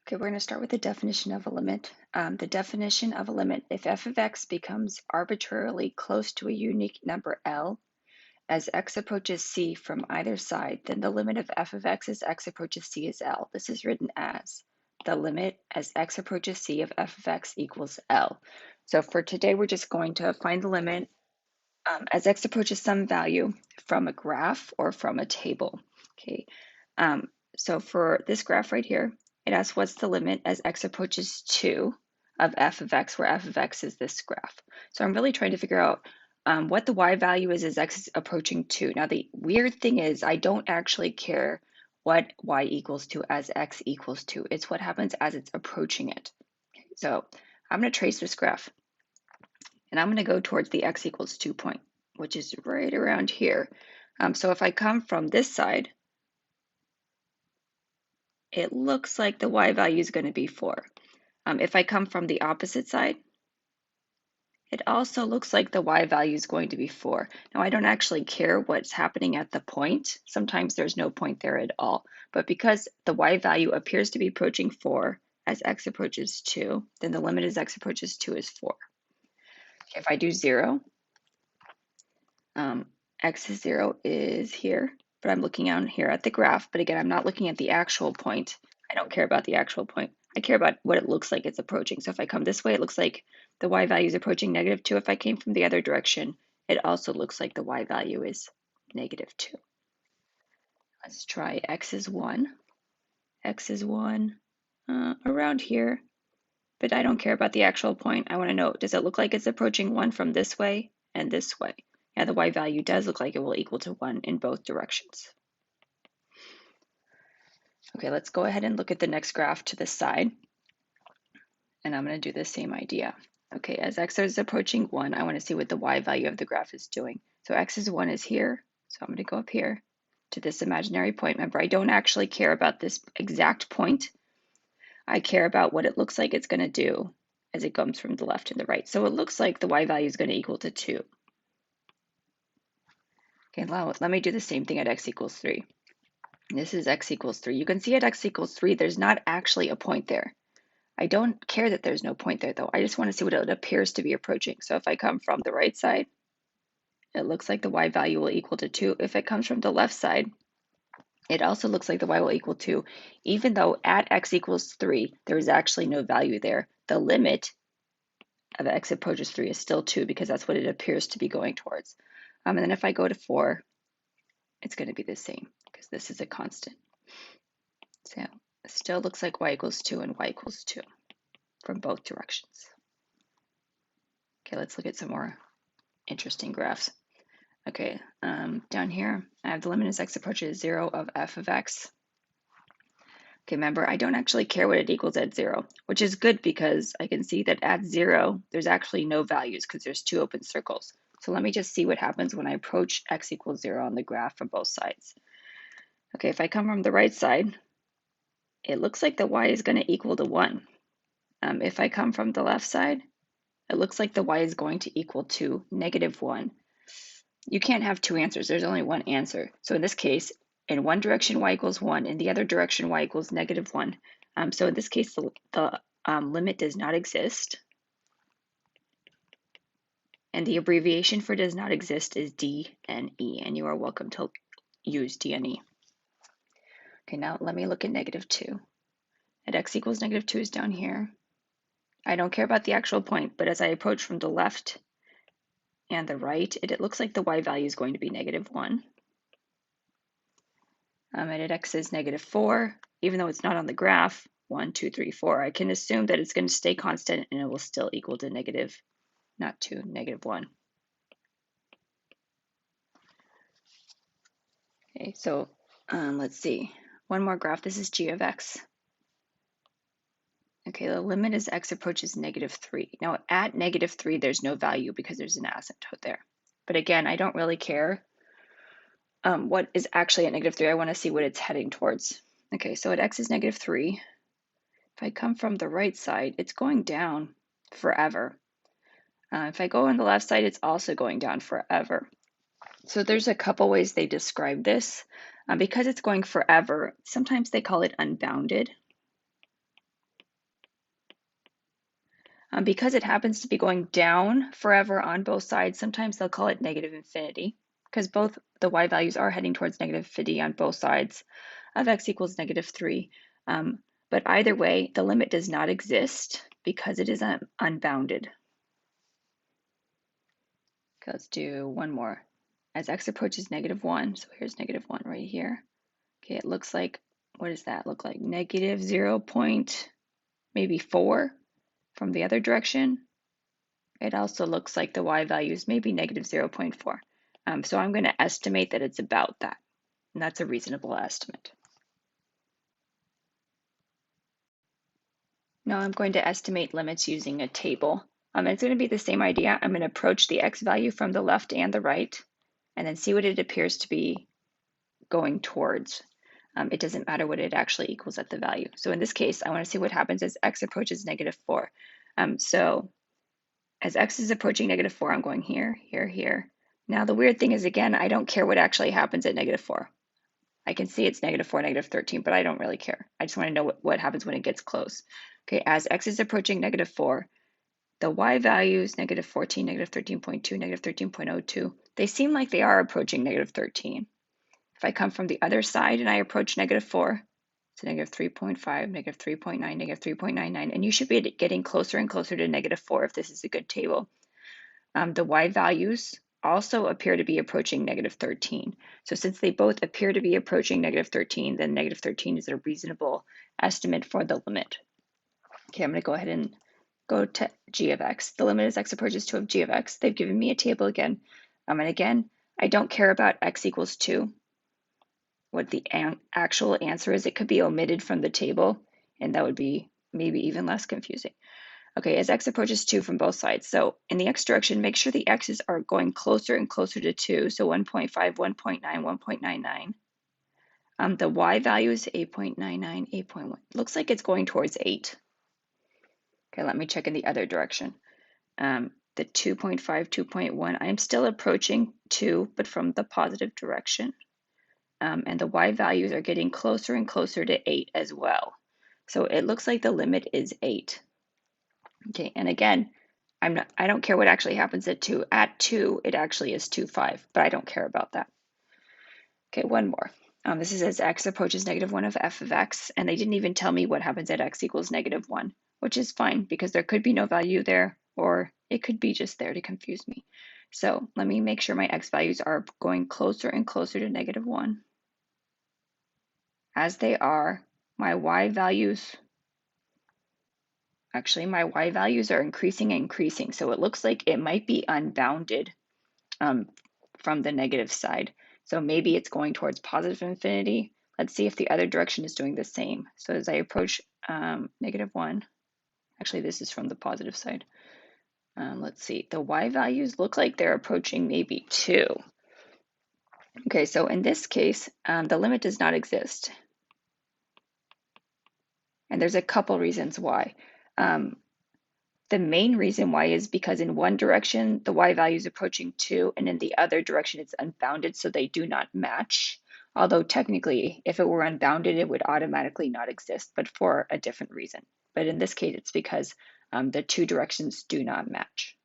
Okay, we're going to start with the definition of a limit. The definition of a limit, if f of x becomes arbitrarily close to a unique number L, as x approaches c from either side, then the limit of f of x as x approaches c is L. This is written as the limit as x approaches c of f of x equals L. So for today, we're just going to find the limit as x approaches some value from a graph or from a table. Okay, so for this graph right here, it asks what's the limit as x approaches 2 of f of x, where f of x is this graph. So I'm really trying to figure out what the y value is as x is approaching 2. Now the weird thing is I don't actually care what y equals to as x equals 2. It's what happens as it's approaching it. So I'm going to trace this graph. And I'm going to go towards the x equals 2 point, which is right around here. So if I come from this side, it looks like the y value is going to be 4. If I come from the opposite side, it also looks like the y value is going to be 4. Now, I don't actually care what's happening at the point. Sometimes there's no point there at all. But because the y value appears to be approaching 4 as x approaches 2, then the limit as x approaches 2 is 4. Okay, if I do 0, x is 0 is here, but I'm looking out here at the graph. But again, I'm not looking at the actual point. I don't care about the actual point. I care about what it looks like it's approaching. So if I come this way, it looks like the y value is approaching -2. If I came from the other direction, it also looks like the y value is -2. Let's try x is 1. X is 1 around here, but I don't care about the actual point. I want to know, does it look like it's approaching 1 from this way and this way? Yeah, the y value does look like it will equal to 1 in both directions. Okay, let's go ahead and look at the next graph to the side. And I'm going to do the same idea. Okay, as x is approaching 1, I want to see what the y value of the graph is doing. So x is 1 is here. So I'm going to go up here to this imaginary point. Remember, I don't actually care about this exact point. I care about what it looks like it's going to do as it comes from the left and the right. So it looks like the y value is going to equal to 2. Okay, now let me do the same thing at x equals 3. This is x equals 3. You can see at x equals 3, there's not actually a point there. I don't care that there's no point there, though. I just want to see what it appears to be approaching. So if I come from the right side, it looks like the y value will equal to 2. If it comes from the left side, it also looks like the y will equal 2, even though at x equals 3, there is actually no value there. The limit of x approaches 3 is still 2 because that's what it appears to be going towards. And then if I go to 4, it's going to be the same because this is a constant. So it still looks like y equals 2 and y equals 2 from both directions. Okay, let's look at some more interesting graphs. Okay, down here, I have the limit as x approaches 0 of f of x. Okay, remember, I don't actually care what it equals at 0, which is good because I can see that at 0, there's actually no values because there's 2 open circles. So let me just see what happens when I approach x equals 0 on the graph from both sides. Okay, if I come from the right side, it looks like the y is going to equal to 1. If I come from the left side, it looks like the y is going to equal to -1. You can't have two answers. There's only one answer. So in this case, in one direction, y equals 1. In the other direction, y equals -1. So in this case, the limit does not exist. And the abbreviation for does not exist is DNE. And you are welcome to use DNE. Okay, now let me look at -2. At x equals -2 is down here. I don't care about the actual point, but as I approach from the left and the right, it looks like the y value is going to be -1. And at x is -4, even though it's not on the graph, 1, 2, 3, 4, I can assume that it's going to stay constant and it will still equal to not 2, -1. Okay, so let's see. One more graph. This is g of x. Okay, the limit as x approaches -3. Now at -3, there's no value because there's an asymptote there. But again, I don't really care what is actually at -3. I want to see what it's heading towards. Okay, so at x is -3. If I come from the right side, it's going down forever. If I go on the left side, it's also going down forever. So there's a couple ways they describe this. Because it's going forever, sometimes they call it unbounded. Because it happens to be going down forever on both sides, sometimes they'll call it negative infinity, because both the y values are heading towards negative infinity on both sides of x equals -3. But either way, the limit does not exist because it is unbounded. Okay, let's do one more. As x approaches -1, so here's -1 right here. Okay, it looks like, what does that look like? Negative 0. Maybe 4 from the other direction. It also looks like the y value is maybe negative 0.4. So I'm going to estimate that it's about that, and that's a reasonable estimate. Now I'm going to estimate limits using a table. It's going to be the same idea. I'm going to approach the x value from the left and the right, and then see what it appears to be going towards. It doesn't matter what it actually equals at the value. So in this case, I want to see what happens as x approaches -4. So as x is approaching -4, I'm going here, here, here. Now the weird thing is, again, I don't care what actually happens at -4. I can see it's -4, -13, but I don't really care. I just want to know what happens when it gets close. Okay, as x is approaching -4, the y values, -14, -13.2, -13.02, they seem like they are approaching -13. If I come from the other side and I approach -4, so -3.5, -3.9, -3.99, and you should be getting closer and closer to -4 if this is a good table. The y values also appear to be approaching -13. So since they both appear to be approaching -13, then -13 is a reasonable estimate for the limit. Okay, I'm going to go ahead and go to g of x. The limit as x approaches to of g of x. They've given me a table again. And again, I don't care about x equals 2. What the actual answer is, it could be omitted from the table, and that would be maybe even less confusing. Okay, as x approaches 2 from both sides. So in the x direction, make sure the x's are going closer and closer to 2. So 1.5, 1.9, 1.99. The y value is 8.99, 8.1. Looks like it's going towards 8. Okay, let me check in the other direction. The 2.5, 2.1, I'm still approaching 2, but from the positive direction. And the y values are getting closer and closer to 8 as well. So it looks like the limit is 8. Okay, and again, I don't care what actually happens at 2. At 2, it actually is 2.5, but I don't care about that. Okay, one more. This is as x approaches -1 of f of x, and they didn't even tell me what happens at x equals -1, which is fine because there could be no value there, or it could be just there to confuse me. So let me make sure my x values are going closer and closer to -1. As they are, my y values, actually my y values are increasing and increasing. So it looks like it might be unbounded from the negative side. So maybe it's going towards positive infinity. Let's see if the other direction is doing the same. So as I approach -1, actually this is from the positive side. Let's see, the y values look like they're approaching maybe 2. Okay, so in this case, the limit does not exist. And there's a couple reasons why. The main reason why is because in one direction, the y value is approaching 2, and in the other direction, it's unbounded, so they do not match. Although technically, if it were unbounded, it would automatically not exist, but for a different reason. But in this case, it's because the two directions do not match.